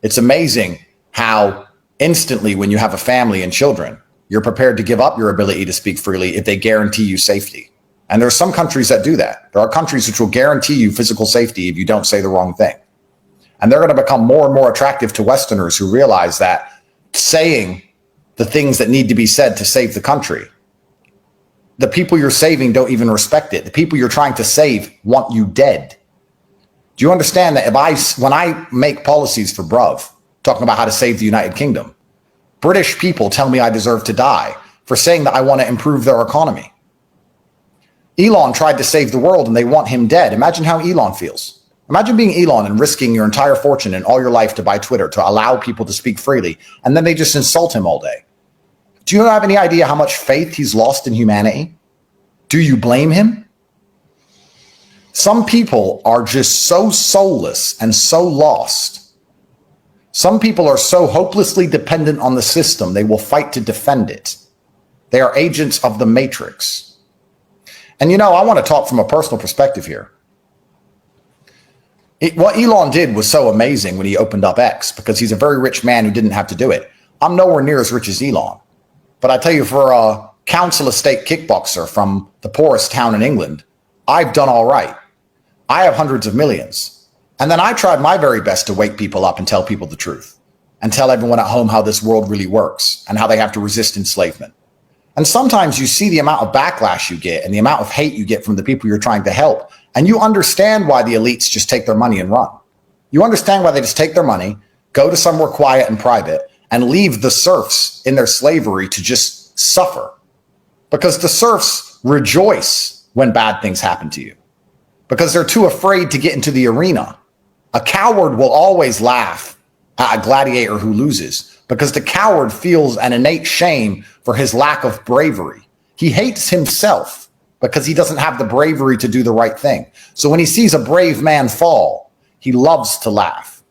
It's amazing how instantly when you have a family and children, you're prepared to give up your ability to speak freely if they guarantee you safety. And there are some countries that do that. There are countries which will guarantee you physical safety if you don't say the wrong thing. And they're going to become more and more attractive to Westerners who realize that saying the things that need to be said to save the country, the people you're saving don't even respect it. The people you're trying to save want you dead. Do you understand that when I make policies for Bruv, talking about how to save the United Kingdom, British people tell me I deserve to die for saying that I want to improve their economy. Elon tried to save the world and they want him dead. Imagine how Elon feels. Imagine being Elon and risking your entire fortune and all your life to buy Twitter to allow people to speak freely, and then they just insult him all day. Do you have any idea how much faith he's lost in humanity? Do you blame him? Some people are just so soulless and so lost. Some people are so hopelessly dependent on the system, they will fight to defend it. They are agents of the matrix. And I want to talk from a personal perspective here. What Elon did was so amazing when he opened up X, because he's a very rich man who didn't have to do it. I'm nowhere near as rich as Elon. But I tell you, for a council estate kickboxer from the poorest town in England, I've done all right. I have hundreds of millions. And then I tried my very best to wake people up and tell people the truth and tell everyone at home how this world really works and how they have to resist enslavement. And sometimes you see the amount of backlash you get and the amount of hate you get from the people you're trying to help. And you understand why the elites just take their money and run. You understand why they just take their money, go to somewhere quiet and private, and leave the serfs in their slavery to just suffer. Because the serfs rejoice when bad things happen to you, because they're too afraid to get into the arena. A coward will always laugh at a gladiator who loses, because the coward feels an innate shame for his lack of bravery. He hates himself because he doesn't have the bravery to do the right thing. So when he sees a brave man fall, he loves to laugh.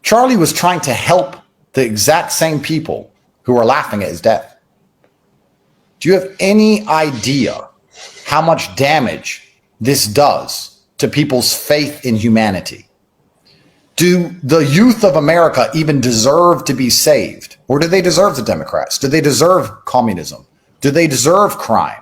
Charlie was trying to help the exact same people who are laughing at his death. Do you have any idea how much damage this does to people's faith in humanity? Do the youth of America even deserve to be saved? Or do they deserve the Democrats? Do they deserve communism? Do they deserve crime?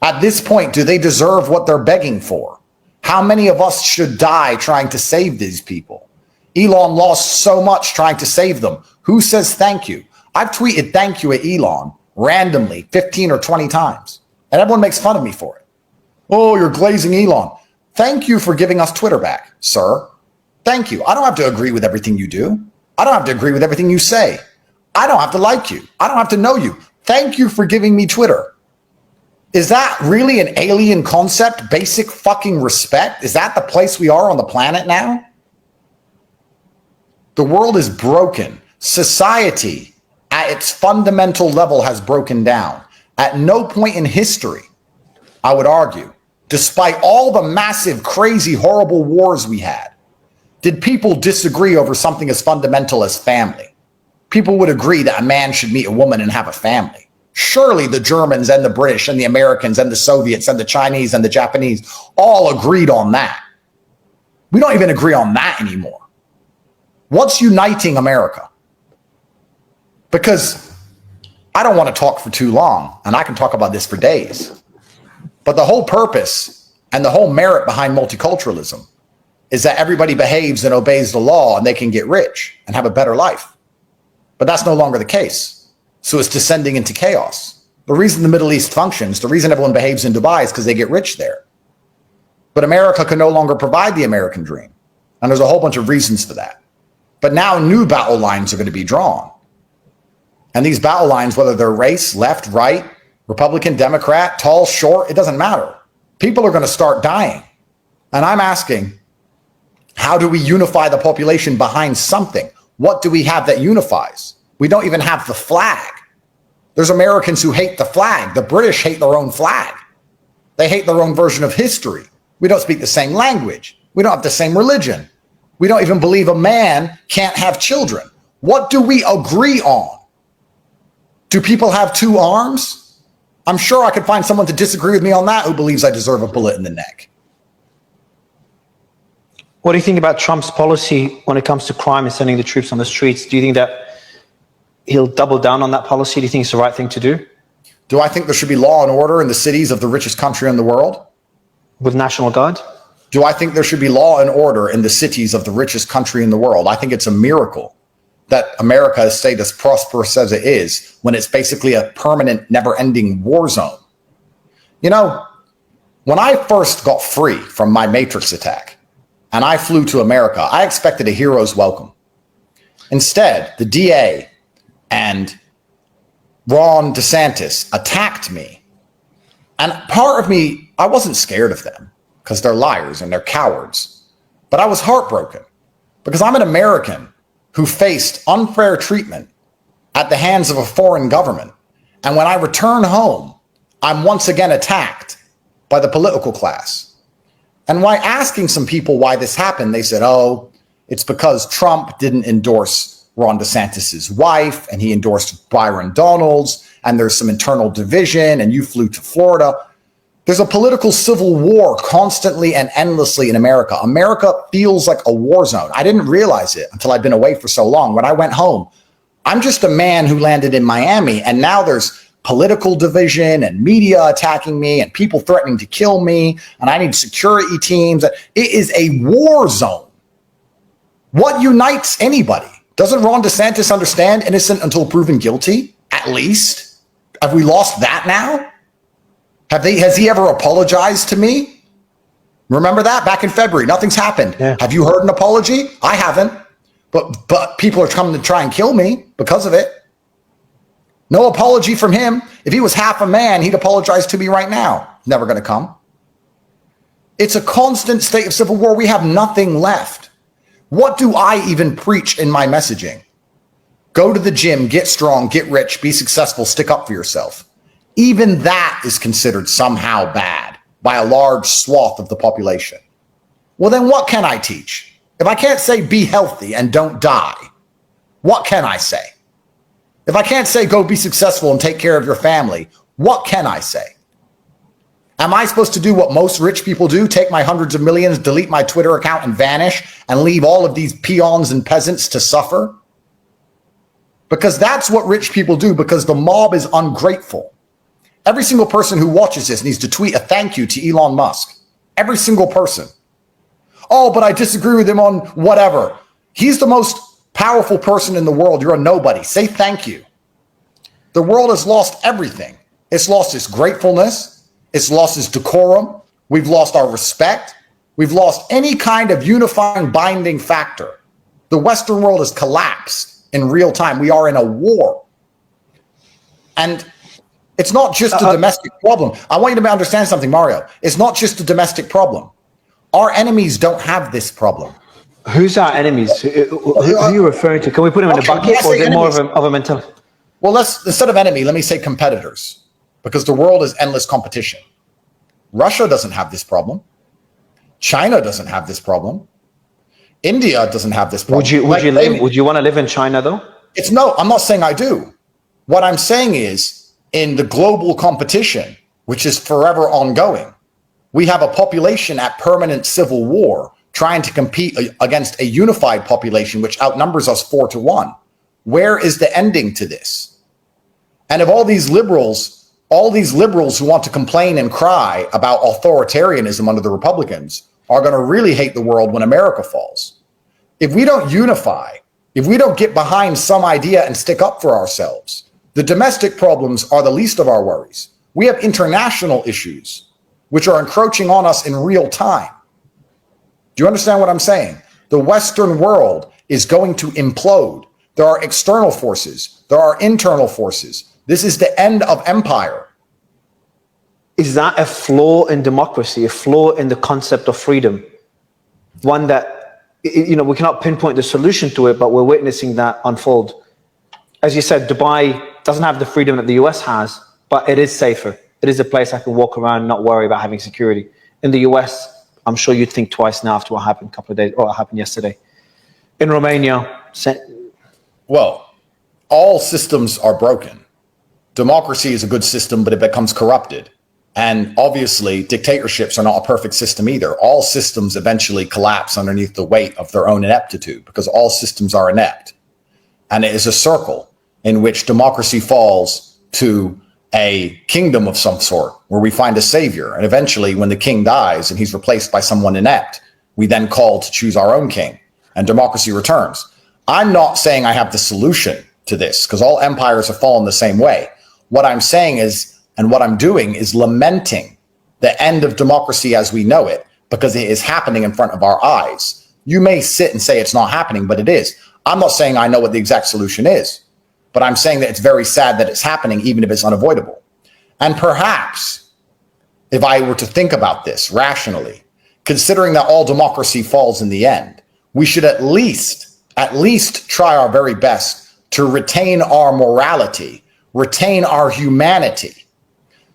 At this point, do they deserve what they're begging for? How many of us should die trying to save these people? Elon lost so much trying to save them. Who says thank you? I've tweeted thank you at Elon randomly 15 or 20 times, and everyone makes fun of me for it. Oh, you're glazing Elon. Thank you for giving us Twitter back, sir. Thank you. I don't have to agree with everything you do. I don't have to agree with everything you say. I don't have to like you. I don't have to know you. Thank you for giving me Twitter. Is that really an alien concept? Basic fucking respect? Is that the place we are on the planet now? The world is broken. Society at its fundamental level has broken down. At no point in history, I would argue, despite all the massive, crazy, horrible wars we had, did people disagree over something as fundamental as family. People would agree that a man should meet a woman and have a family. Surely the Germans and the British and the Americans and the Soviets and the Chinese and the Japanese all agreed on that. We don't even agree on that anymore. What's uniting America? Because I don't want to talk for too long, and I can talk about this for days. But the whole purpose and the whole merit behind multiculturalism is that everybody behaves and obeys the law and they can get rich and have a better life. But that's no longer the case. So it's descending into chaos. The reason the Middle East functions, the reason everyone behaves in Dubai is because they get rich there. But America can no longer provide the American dream. And there's a whole bunch of reasons for that. But now new battle lines are going to be drawn. And these battle lines, whether they're race, left, right, Republican, Democrat, tall, short, it doesn't matter. People are going to start dying. And I'm asking, how do we unify the population behind something? What do we have that unifies? We don't even have the flag. There's Americans who hate the flag. The British hate their own flag. They hate their own version of history. We don't speak the same language. We don't have the same religion. We don't even believe a man can't have children. What do we agree on? Do people have two arms? I'm sure I could find someone to disagree with me on that who believes I deserve a bullet in the neck. What do you think about Trump's policy when it comes to crime and sending the troops on the streets? Do you think that he'll double down on that policy? Do you think it's the right thing to do? Do I think there should be law and order in the cities of the richest country in the world? With National Guard? Do I think there should be law and order in the cities of the richest country in the world? I think it's a miracle that America has stayed as prosperous as it is when it's basically a permanent, never-ending war zone. You know, when I first got free from my Matrix attack and I flew to America, I expected a hero's welcome. Instead, the DA and Ron DeSantis attacked me. And part of me, I wasn't scared of them because they're liars and they're cowards. But I was heartbroken because I'm an American who faced unfair treatment at the hands of a foreign government. And when I return home, I'm once again attacked by the political class. And by asking some people why this happened, they said, oh, it's because Trump didn't endorse Ron DeSantis's wife and he endorsed Byron Donalds and there's some internal division and you flew to Florida. There's a political civil war constantly and endlessly in America. America feels like a war zone. I didn't realize it until I'd been away for so long. When I went home, I'm just a man who landed in Miami and now there's political division and media attacking me and people threatening to kill me and I need security teams. It is a war zone. What unites anybody? Doesn't Ron DeSantis understand innocent until proven guilty? At least. Have we lost that now? Has he ever apologized to me? Remember that back in February? Nothing's happened. Yeah. Have you heard an apology? I haven't. But people are coming to try and kill me because of it. No apology from him. If he was half a man, he'd apologize to me right now. Never going to come. It's a constant state of civil war. We have nothing left. What do I even preach in my messaging? Go to the gym, get strong, get rich, be successful, stick up for yourself. Even that is considered somehow bad by a large swath of the population. Well, then what can I teach? If I can't say be healthy and don't die, what can I say? If I can't say go be successful and take care of your family, what can I say? Am I supposed to do what most rich people do? Take my hundreds of millions, delete my Twitter account and vanish and leave all of these peons and peasants to suffer? Because that's what rich people do, because the mob is ungrateful. Every single person who watches this needs to tweet a thank you to Elon Musk. Every single person. Oh, but I disagree with him on whatever. He's the most powerful person in the world. You're a nobody. Say thank you. The world has lost everything. It's lost its gratefulness. It's lost its decorum. We've lost our respect. We've lost any kind of unifying, binding factor. The Western world has collapsed in real time. We are in a war. And it's not just a domestic problem. I want you to understand something, Mario. It's not just a domestic problem. Our enemies don't have this problem. Who's our enemies? Who are you referring to? Can we put them in a bucket, or is it more of a mental? Well, instead of enemy, let me say competitors, because the world is endless competition. Russia doesn't have this problem. China doesn't have this problem. India doesn't have this problem. Would you want to live in China though? I'm not saying I do. What I'm saying is, in the global competition, which is forever ongoing, we have a population at permanent civil war trying to compete against a unified population which outnumbers us 4-1. Where is the ending to this? And if all these liberals who want to complain and cry about authoritarianism under the Republicans are going to really hate the world when America falls. If we don't unify, if we don't get behind some idea and stick up for ourselves, the domestic problems are the least of our worries. We have international issues which are encroaching on us in real time. Do you understand what I'm saying? The Western world is going to implode. There are external forces. There are internal forces. This is the end of empire. Is that a flaw in democracy, a flaw in the concept of freedom? One that, we cannot pinpoint the solution to it, but we're witnessing that unfold. As you said, Dubai doesn't have the freedom that the US has, but it is safer. It is a place I can walk around and not worry about having security. In the US, I'm sure you'd think twice now after what happened a couple of days, or what happened yesterday. In Romania, well, all systems are broken. Democracy is a good system, but it becomes corrupted. And obviously, dictatorships are not a perfect system either. All systems eventually collapse underneath the weight of their own ineptitude because all systems are inept. And it is a circle in which democracy falls to a kingdom of some sort where we find a savior. And eventually, when the king dies and he's replaced by someone inept, we then call to choose our own king and democracy returns. I'm not saying I have the solution to this because all empires have fallen the same way. What I'm saying is, and what I'm doing is lamenting the end of democracy as we know it because it is happening in front of our eyes. You may sit and say it's not happening, but it is. I'm not saying I know what the exact solution is, but I'm saying that it's very sad that it's happening, even if it's unavoidable. And perhaps if I were to think about this rationally, considering that all democracy falls in the end, we should at least try our very best to retain our morality, retain our humanity.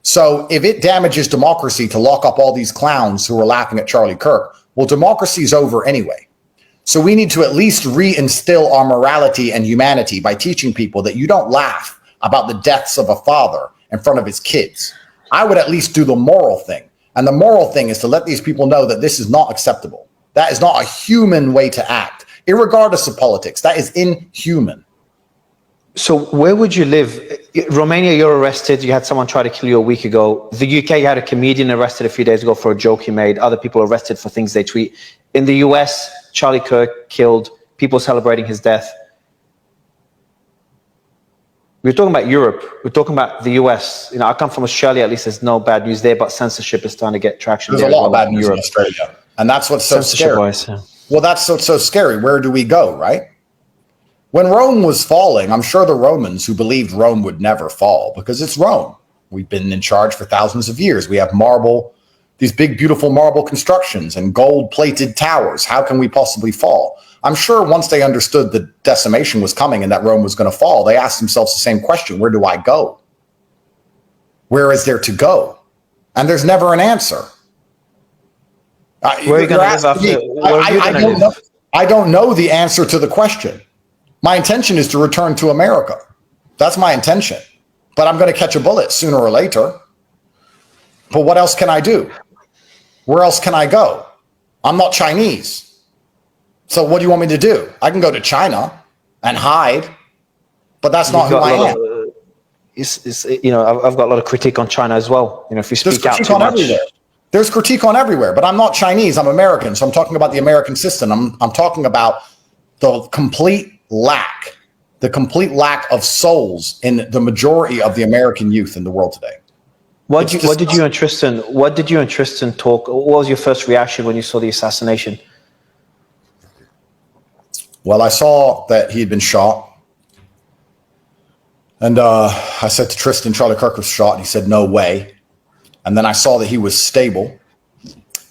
So if it damages democracy to lock up all these clowns who are laughing at Charlie Kirk, well, democracy's over anyway. So we need to at least reinstill our morality and humanity by teaching people that you don't laugh about the deaths of a father in front of his kids. I would at least do the moral thing. And the moral thing is to let these people know that this is not acceptable. That is not a human way to act, irregardless of politics. That is inhuman. So where would you live? Romania, you're arrested. You had someone try to kill you a week ago. The UK, you had a comedian arrested a few days ago for a joke he made. Other people arrested for things they tweet. In the US, Charlie Kirk killed, people celebrating his death. We're talking about Europe. We're talking about the US. I come from Australia. At least there's no bad news there, but censorship is starting to get traction. There's a lot of bad news in Australia. And that's what's so scary. Yeah. Well, that's so scary. Where do we go, right? When Rome was falling, I'm sure the Romans who believed Rome would never fall because it's Rome. We've been in charge for thousands of years. We have marble, these big, beautiful marble constructions and gold-plated towers. How can we possibly fall? I'm sure once they understood the decimation was coming and that Rome was going to fall, they asked themselves the same question: where do I go? Where is there to go? And there's never an answer. Where are you going to live after? I don't know the answer to the question. My intention is to return to America. That's my intention. But I'm going to catch a bullet sooner or later. But what else can I do? Where else can I go? I'm not Chinese. So what do you want me to do? I can go to China and hide, but that's not who I am. I've got a lot of critique on China as well. If you speak out too much. There's critique on everywhere, but I'm not Chinese. I'm American. So I'm talking about the American system. I'm talking about the complete lack of souls in the majority of the American youth in the world today. What did you and Tristan talk? What was your first reaction when you saw the assassination? Well, I saw that he had been shot. And I said to Tristan, Charlie Kirk was shot. And he said, no way. And then I saw that he was stable.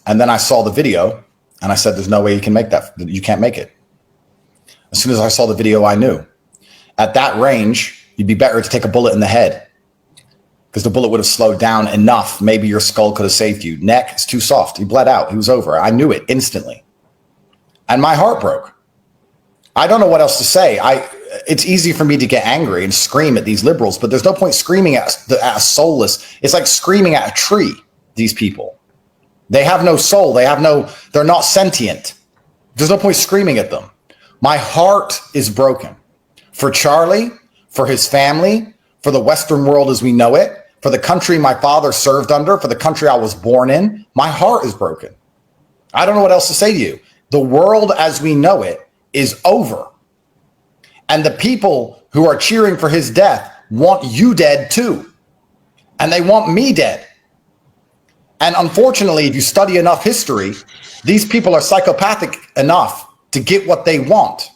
And then I saw the video. And I said, there's no way you can make that. You can't make it. As soon as I saw the video, I knew. At that range, you'd be better to take a bullet in the head because the bullet would have slowed down enough. Maybe your skull could have saved you. Neck is too soft. He bled out. He was over. I knew it instantly. And my heart broke. I don't know what else to say. It's easy for me to get angry and scream at these liberals, but there's no point screaming at a soulless. It's like screaming at a tree, these people. They have no soul. They're not sentient. There's no point screaming at them. My heart is broken for Charlie, for his family, for the Western world as we know it, for the country my father served under, for the country I was born in. My heart is broken. I don't know what else to say to you. The world as we know it is over. And the people who are cheering for his death want you dead too. And they want me dead. And unfortunately, if you study enough history, these people are psychopathic enough to get what they want,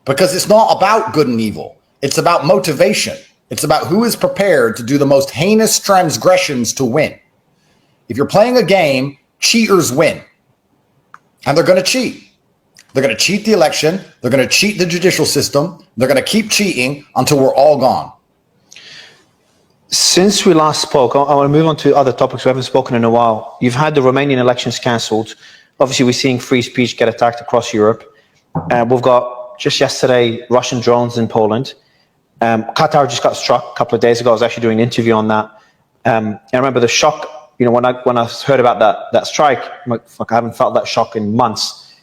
because it's not about good and evil. It's about motivation. It's about who is prepared to do the most heinous transgressions to win. If you're playing a game, cheaters win. And they're going to cheat. They're going to cheat the election. They're going to cheat the judicial system. They're going to keep cheating until we're all gone. Since we last spoke, I want to move on to other topics we haven't spoken in a while. You've had the Romanian elections cancelled. Obviously, we're seeing free speech get attacked across Europe. We've got, just yesterday, Russian drones in Poland. Qatar just got struck a couple of days ago. I was actually doing an interview on that. I remember the shock, when I heard about that strike, I'm like, fuck, I haven't felt that shock in months.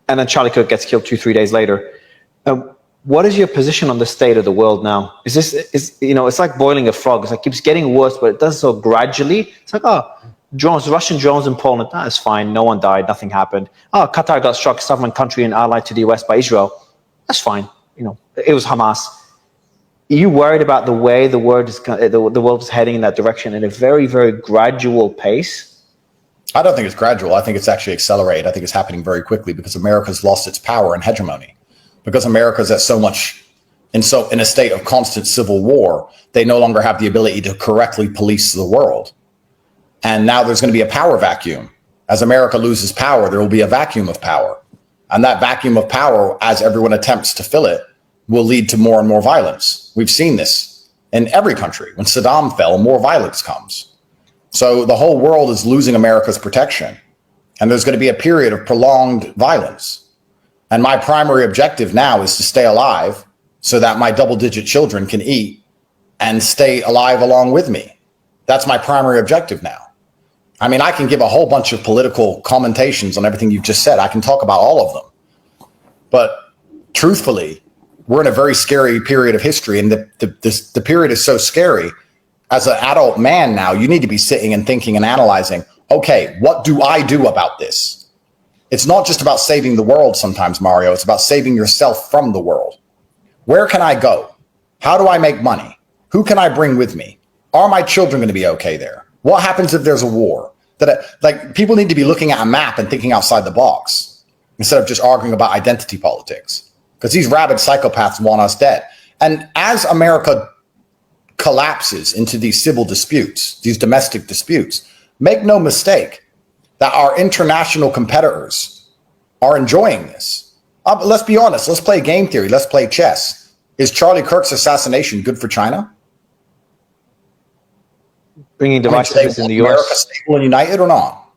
And then Charlie Kirk gets killed 2-3 days later. What is your position on the state of the world now? It's like boiling a frog. It's like, it keeps getting worse, but it does so gradually. It's like, Russian drones in Poland, that is fine. No one died. Nothing happened. Qatar got struck, sovereign country and allied to the US by Israel. That's fine. It was Hamas. Are you worried about the way the world is heading in that direction in a very, very gradual pace? I don't think it's gradual. I think it's actually accelerated. I think it's happening very quickly because America's lost its power and hegemony. Because America's at in a state of constant civil war, they no longer have the ability to correctly police the world. And now there's going to be a power vacuum. As America loses power, there will be a vacuum of power. And that vacuum of power, as everyone attempts to fill it, will lead to more and more violence. We've seen this in every country. When Saddam fell, more violence comes. So the whole world is losing America's protection. And there's going to be a period of prolonged violence. And my primary objective now is to stay alive so that my double-digit children can eat and stay alive along with me. That's my primary objective now. I mean, I can give a whole bunch of political commentations on everything you've just said. I can talk about all of them. But truthfully, we're in a very scary period of history. And the period is so scary. As an adult man now, you need to be sitting and thinking and analyzing, okay, what do I do about this? It's not just about saving the world sometimes, Mario. It's about saving yourself from the world. Where can I go? How do I make money? Who can I bring with me? Are my children going to be okay there? What happens if there's a war? People need to be looking at a map and thinking outside the box instead of just arguing about identity politics, because these rabid psychopaths want us dead. And as America collapses into these civil disputes, these domestic disputes, make no mistake that our international competitors are enjoying this. Let's be honest. Let's play game theory. Let's play chess. Is Charlie Kirk's assassination good for China? Bringing divisiveness in the U.S. America stable and united or not?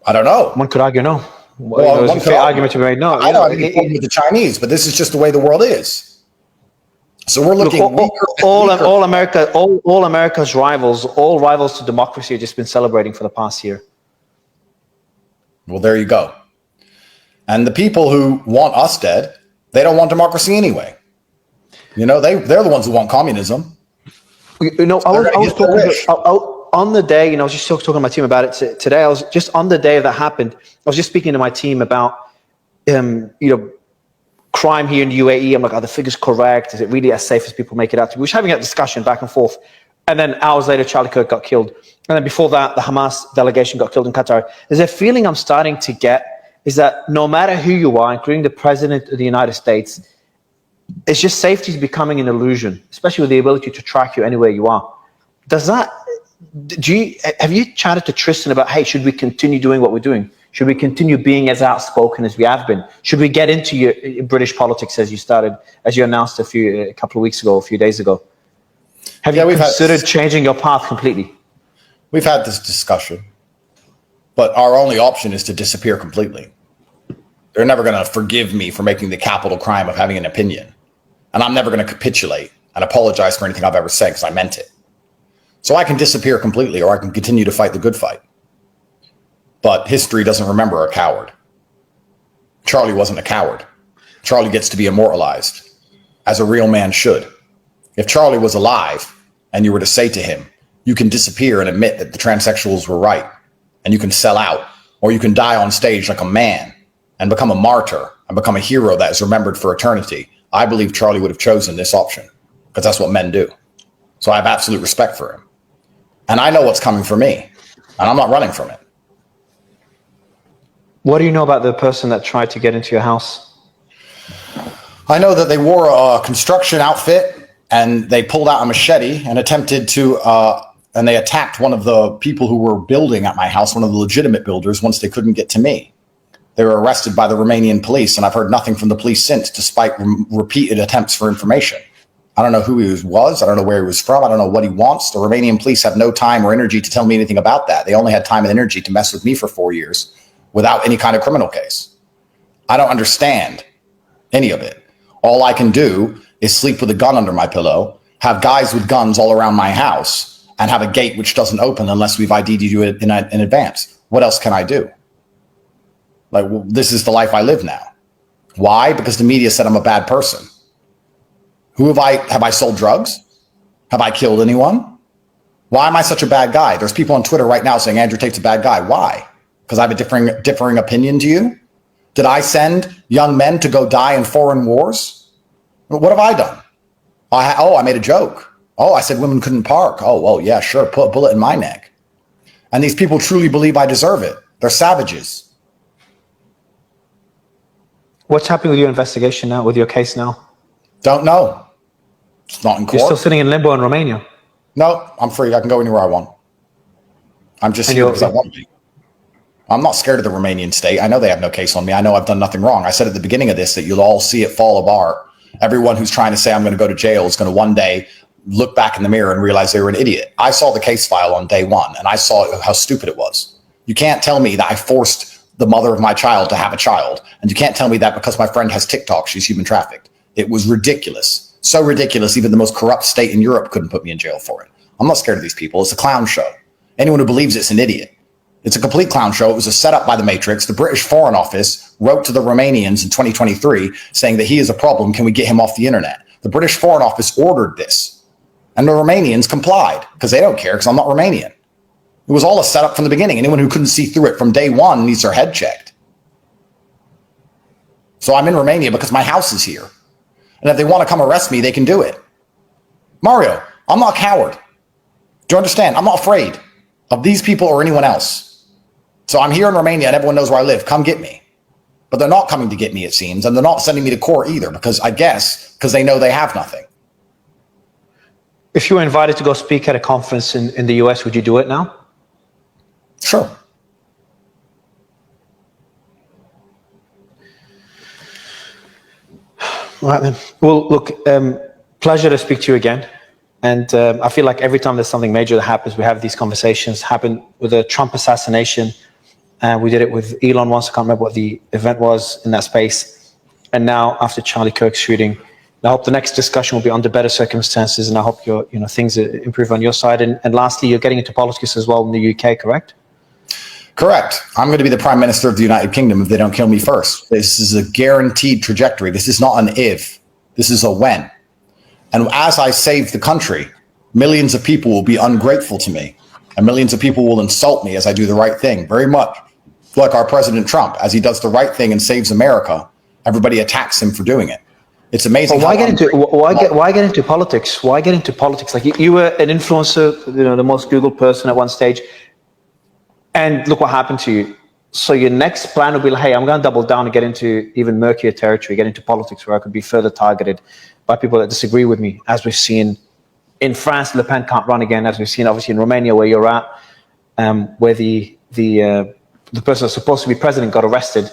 I don't know. One could argue no. Well, there's a fair argument to be made. No, I don't have any problem with the Chinese, but this is just the way the world is. So we're looking all America's rivals, all rivals to democracy, have just been celebrating for the past year. Well, there you go. And the people who want us dead, they don't want democracy anyway. They're the ones who want communism. I was talking on the day, I was just talking to my team about it today. I was just on the day that happened. I was just speaking to my team about, crime here in the UAE. I'm like, are the figures correct? Is it really as safe as people make it out to be? We were having a discussion back and forth. And then hours later, Charlie Kirk got killed. And then before that, the Hamas delegation got killed in Qatar. There's a feeling I'm starting to get is that no matter who you are, including the president of the United States, it's just safety is becoming an illusion, especially with the ability to track you anywhere you are. Have you chatted to Tristan about, hey, should we continue doing what we're doing? Should we continue being as outspoken as we have been? Should we get into your British politics as you announced a couple of weeks ago, a few days ago? Have you considered changing your path completely? We've had this discussion, but our only option is to disappear completely. They're never going to forgive me for making the capital crime of having an opinion. And I'm never going to capitulate and apologize for anything I've ever said because I meant it. So I can disappear completely, or I can continue to fight the good fight. But history doesn't remember a coward. Charlie wasn't a coward. Charlie gets to be immortalized, as a real man should. If Charlie was alive and you were to say to him, you can disappear and admit that the transsexuals were right, and you can sell out, or you can die on stage like a man and become a martyr and become a hero that is remembered for eternity, I believe Charlie would have chosen this option, because that's what men do. So I have absolute respect for him. And I know what's coming for me, and I'm not running from it. What do you know about the person that tried to get into your house? I know that they wore a construction outfit and they pulled out a machete and attempted to, and they attacked one of the people who were building at my house, one of the legitimate builders, once they couldn't get to me. They were arrested by the Romanian police, and I've heard nothing from the police since, despite repeated attempts for information. I don't know who he was. I don't know where he was from. I don't know what he wants. The Romanian police have no time or energy to tell me anything about that. They only had time and energy to mess with me for 4 years without any kind of criminal case. I don't understand any of it. All I can do is sleep with a gun under my pillow, have guys with guns all around my house, and have a gate which doesn't open unless we've ID'd you in advance. What else can I do? Like, well, this is the life I live now. Why? Because the media said I'm a bad person. Have I sold drugs? Have I killed anyone? Why am I such a bad guy? There's people on Twitter right now saying Andrew Tate's a bad guy. Why? Because I have a differing opinion to you? Did I send young men to go die in foreign wars? What have I done? I made a joke. Oh, I said women couldn't park. Oh, well, yeah, sure. Put a bullet in my neck. And these people truly believe I deserve it. They're savages. What's happening with your investigation now, with your case now? Don't know. It's not in court. You're still sitting in limbo in Romania. No, I'm free. I can go anywhere I want. I'm just here because I want to. I'm not scared of the Romanian state. I know they have no case on me. I know I've done nothing wrong. I said at the beginning of this that you'll all see it fall apart. Everyone who's trying to say I'm going to go to jail is going to one day look back in the mirror and realize they were an idiot. I saw the case file on day one, and I saw how stupid it was. You can't tell me that I forced the mother of my child to have a child, and you can't tell me that because my friend has TikTok, she's human trafficked. It was ridiculous. So ridiculous, even the most corrupt state in Europe couldn't put me in jail for it. I'm not scared of these people. It's a clown show. Anyone who believes it's an idiot. It's a complete clown show. It was a setup by the Matrix. The British Foreign Office wrote to the Romanians in 2023 saying that he is a problem. Can we get him off the internet? The British Foreign Office ordered this. And the Romanians complied because they don't care because I'm not Romanian. It was all a setup from the beginning. Anyone who couldn't see through it from day one needs their head checked. So I'm in Romania because my house is here. And if they want to come arrest me, they can do it. Mario, I'm not a coward. Do you understand? I'm not afraid of these people or anyone else. So I'm here in Romania and everyone knows where I live. Come get me. But they're not coming to get me, it seems. And they're not sending me to court either because they know they have nothing. If you were invited to go speak at a conference in the US, would you do it now? Sure. All right, then. Well, look, pleasure to speak to you again. And I feel like every time there's something major that happens, we have these conversations. Happened with the Trump assassination. We did it with Elon once. I can't remember what the event was in that space. And now after Charlie Kirk's shooting, I hope the next discussion will be under better circumstances. And I hope things improve on your side. And lastly, you're getting into politics as well in the UK, correct? Correct. I'm going to be the Prime Minister of the United Kingdom if they don't kill me first. This is a guaranteed trajectory. This is not an if. This is a when. And as I save the country, millions of people will be ungrateful to me. And millions of people will insult me as I do the right thing. Very much like our President Trump. As he does the right thing and saves America, everybody attacks him for doing it. It's amazing. Why get into politics? Why get into politics? Like you were an influencer, the most Googled person at one stage. And look what happened to you. So your next plan will be like, hey, I'm going to double down and get into even murkier territory, get into politics where I could be further targeted by people that disagree with me, as we've seen in France. Le Pen can't run again, as we've seen obviously in Romania, where you're at, where the person that's supposed to be president got arrested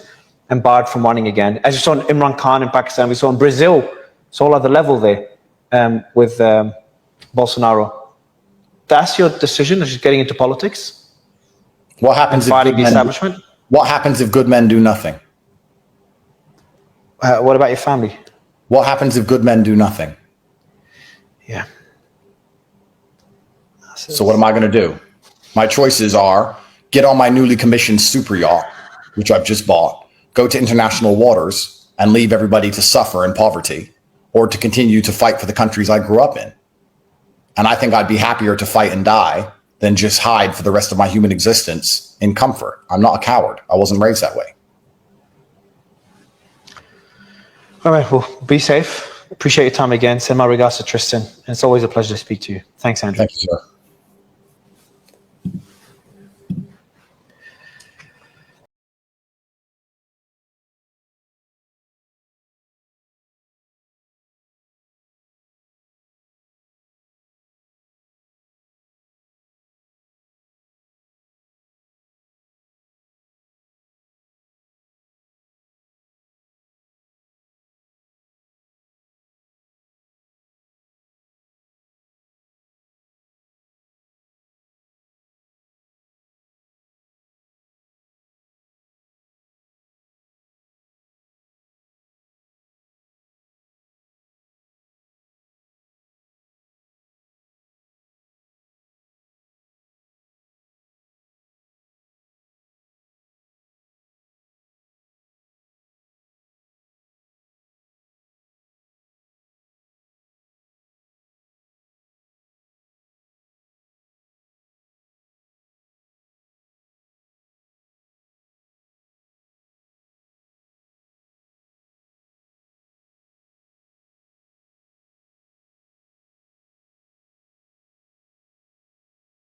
and barred from running again. As you saw in Imran Khan in Pakistan, we saw in Brazil, it's all at the level there with Bolsonaro. That's your decision, of just getting into politics? What happens fighting the establishment? What happens if good men do nothing? What about your family? What happens if good men do nothing? Yeah. So what am I going to do? My choices are get on my newly commissioned super yacht, which I've just bought, go to international waters and leave everybody to suffer in poverty, or to continue to fight for the countries I grew up in. And I think I'd be happier to fight and die than just hide for the rest of my human existence in comfort. I'm not a coward. I wasn't raised that way. All right, well, be safe. Appreciate your time again. Send my regards to Tristan. And it's always a pleasure to speak to you. Thanks, Andrew. Thank you, sir.